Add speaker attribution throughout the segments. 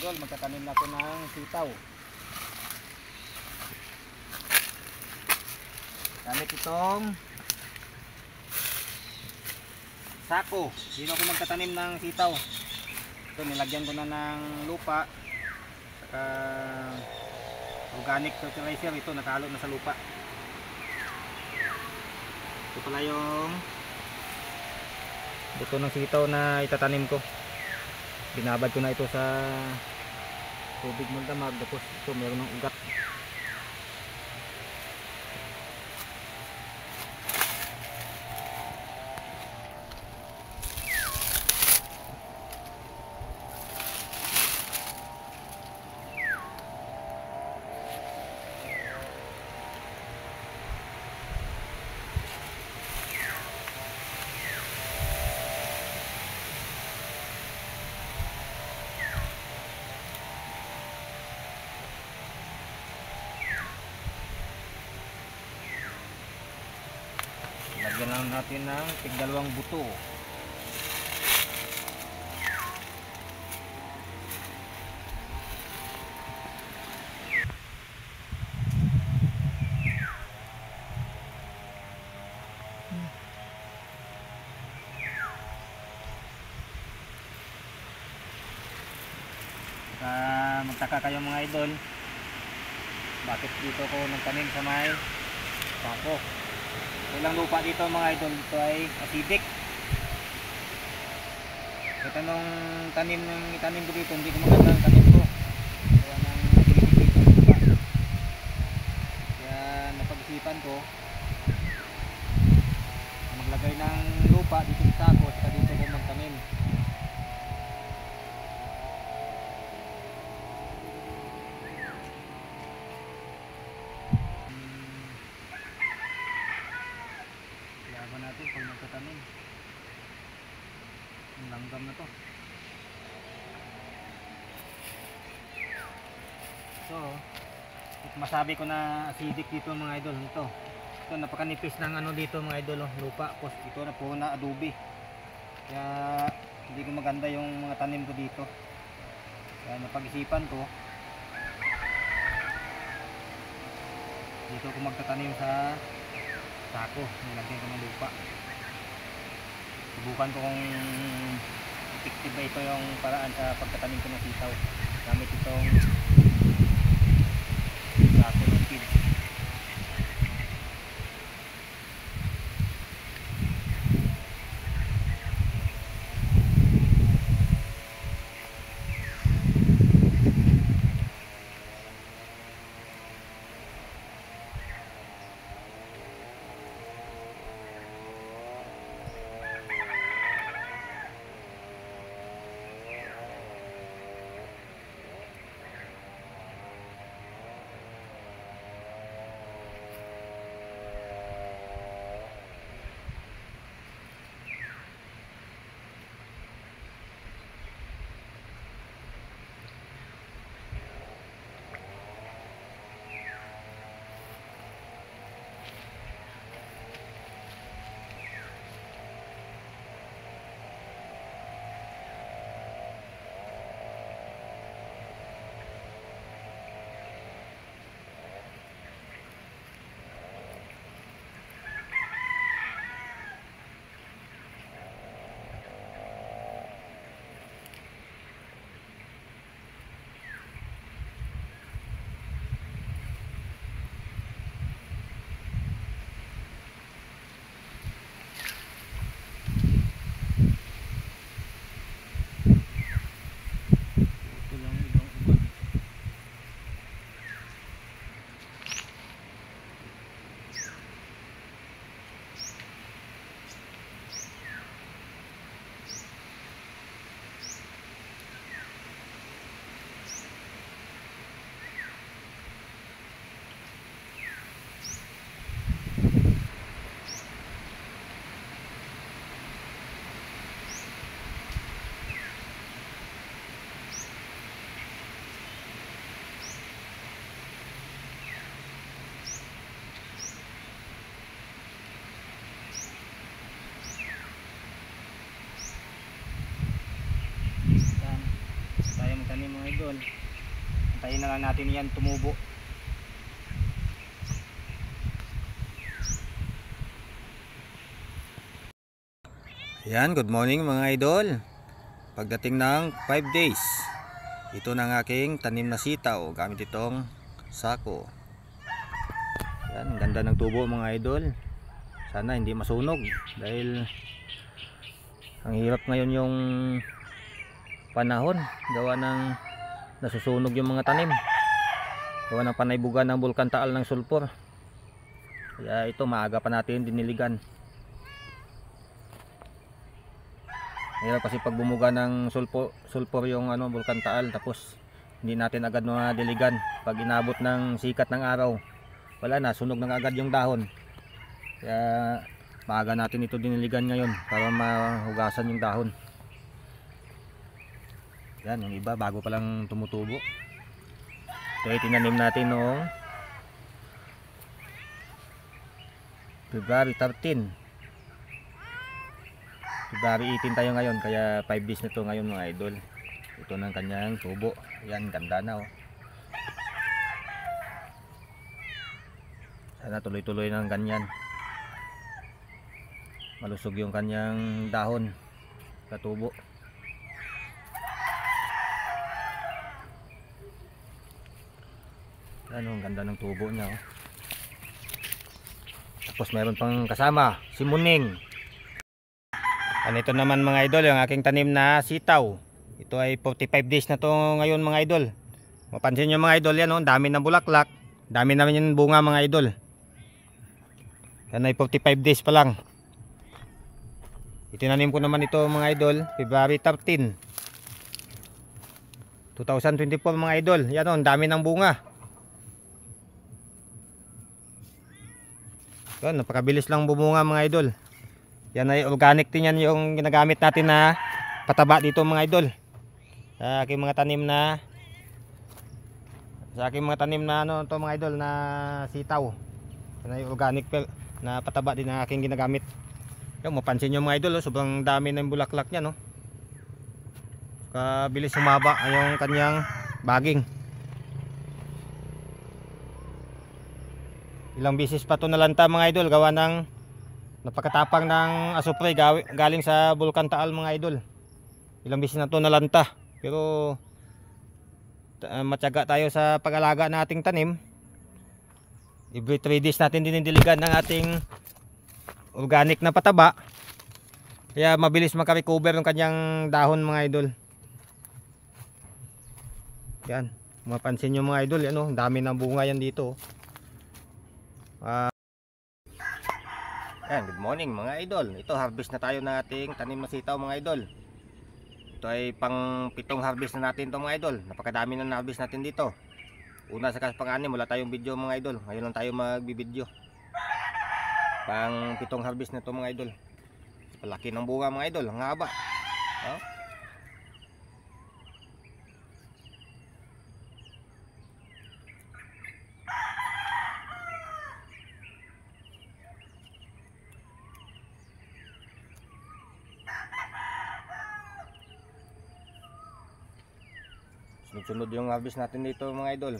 Speaker 1: idol, magtatanim na ako ng sitaw. Gamit itong sako. Dito ako magtatanim ng sitaw. Ito, nilagyan ko na ng lupa, saka organic fertilizer. Ito nakahalo na sa lupa. Ito pala yung buto ng sitaw na itatanim ko. Binabad ko na ito sa tubig magdamag. Tapos ito meron ng ugat. Lagyan lang natin ng tig-2 buto. Magtaka kayo mga idol, bakit dito ko nagtanim sa may sako. Ilang lupa dito mga idol, dito ay acidic. Ito nung itanim ko dito, hindi ko maganda ang tanim ko. Kaya nang acidic dito ang lupa. Kaya napag-isipan ko maglagay ng lupa dito sa sako, saka dito ko magtanim. Natin pag magtatanim ang langgam na to. So masabi ko na acidic dito mga idol. Ito napakanipis ng ano dito mga idol, lupa. Tapos ito na po na adobe, kaya hindi ko maganda yung mga tanim ko dito. Kaya napag-isipan ko dito ko magtatanim sa sako. Nilagyan ko ng lupa. Subukan ko kung effective ba ito yung paraan sa pagtatanim ko ng sitaw gamit itong sako ng seed. tanim mga idol. Antayin na lang natin yan tumubo. Yan, good morning mga idol. Pagdating ng 5 days, ito na ang aking tanim na sitaw gamit itong sako. Yan, ganda ng tubo mga idol. Sana hindi masunog dahil ang hirap ngayon yung panahon, gawa ng nasusunog yung mga tanim, gawa ng panaybugan ng Bulkan Taal ng sulfur. Kaya ito maaga pa natin diniligan. Hirap kasi pag bumuga ng sulfur yung Bulkan Taal, tapos hindi natin agad madiligan. Pag inabot ng sikat ng araw, wala na, sunog na agad yung dahon. Kaya maaga natin ito diniligan ngayon para mahugasan yung dahon. Yan, yung iba bago pa lang tumutubo. Ito tinanim natin noong February 13. February 18 tayo ngayon, kaya 5 days na to ngayon mga idol. Ito ng kanyang tubo. Yan, ganda na oh. Sana tuloy-tuloy ng ganyan. Malusog yung kanyang dahon sa tubo. Yan oh, ganda ng tubo niya oh. Tapos meron pang kasama si Muning. Ito naman mga idol, yung aking tanim na sitaw. Ito ay 45 days na to ngayon mga idol. Mapansin nyo mga idol, yan oh, dami ng bulaklak, dami naman yung bunga mga idol. Yan ay 45 days pa lang. Itinanim ko naman ito mga idol February 13 2024 mga idol. Yan oh, dami ng bunga. Yan, napakabilis lang bumunga mga idol. Yan ay organic din yan yung ginagamit natin na pataba dito mga idol. Sa aking mga tanim na to mga idol na sitaw. Yan ay organic na pataba din na aking ginagamit. Yung mapansin nyo mga idol, sobrang dami ng bulaklak niya no. Kabilis humaba yung kanyang baging. Ilang bisis pa to nalanta mga idol, gawa ng napakatapang ng asupre galing sa Bulkan Taal mga idol. Ilang bisis na to nalanta, pero matyaga tayo sa pag-alaga nating tanim. Every 3 days natin dinidiligan ng ating organic na pataba, kaya mabilis makarecover ng kanyang dahon mga idol. Yan, mapansin nyo mga idol, ano, dami ng bunga yan dito. Yan, good morning mga idol. Ito, harvest na tayo ng ating tanim na sitaw mga idol. Ito ay pang 7 harvest na natin to mga idol. Napakadami na harvest natin dito. Una sa pang-anim, wala tayong video mga idol. Ngayon lang tayo magbibideo. Pang 7 harvest na to mga idol. Palaki ng bunga mga idol, ang haba. Oh. Sunod yung harvest natin dito mga idol.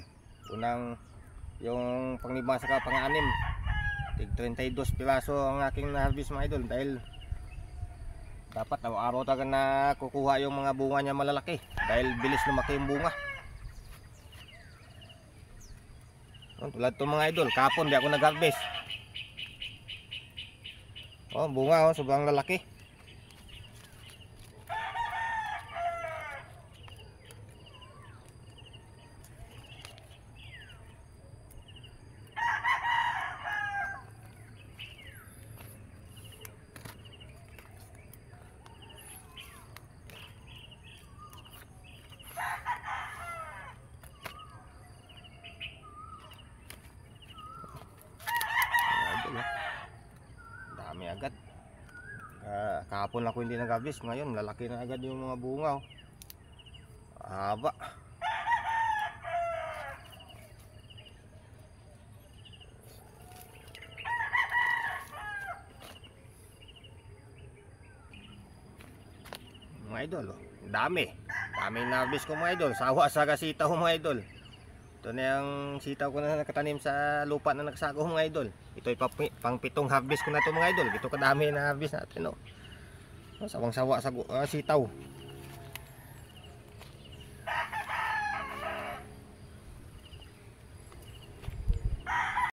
Speaker 1: Unang yung pang-5 saka pang-6, tig 32 piraso ang aking na-harvest mga idol, dahil dapat araw-araw talaga na kukuha yung mga bunga niya malalaki dahil bilis lumaki yung bunga. Tulad to mga idol, kapon di ako nag-harvest. Oh, bunga oh, sobrang lalaki. Dami agad. Kahapon ako hindi nag-harvest, ngayon lalaki na agad yung mga bunga oh. Haba. Mga idol oh, dami Daming na-harvest ko mga idol. Sawa sa sitaw mga idol. Ito na yung sitaw ko na nakatanim sa lupa na nagsako mga idol. Ito ay pang 7 harvest ko na ito mga idol. Ito kadami na harvest natin, no. Sawang sawa sa sitaw.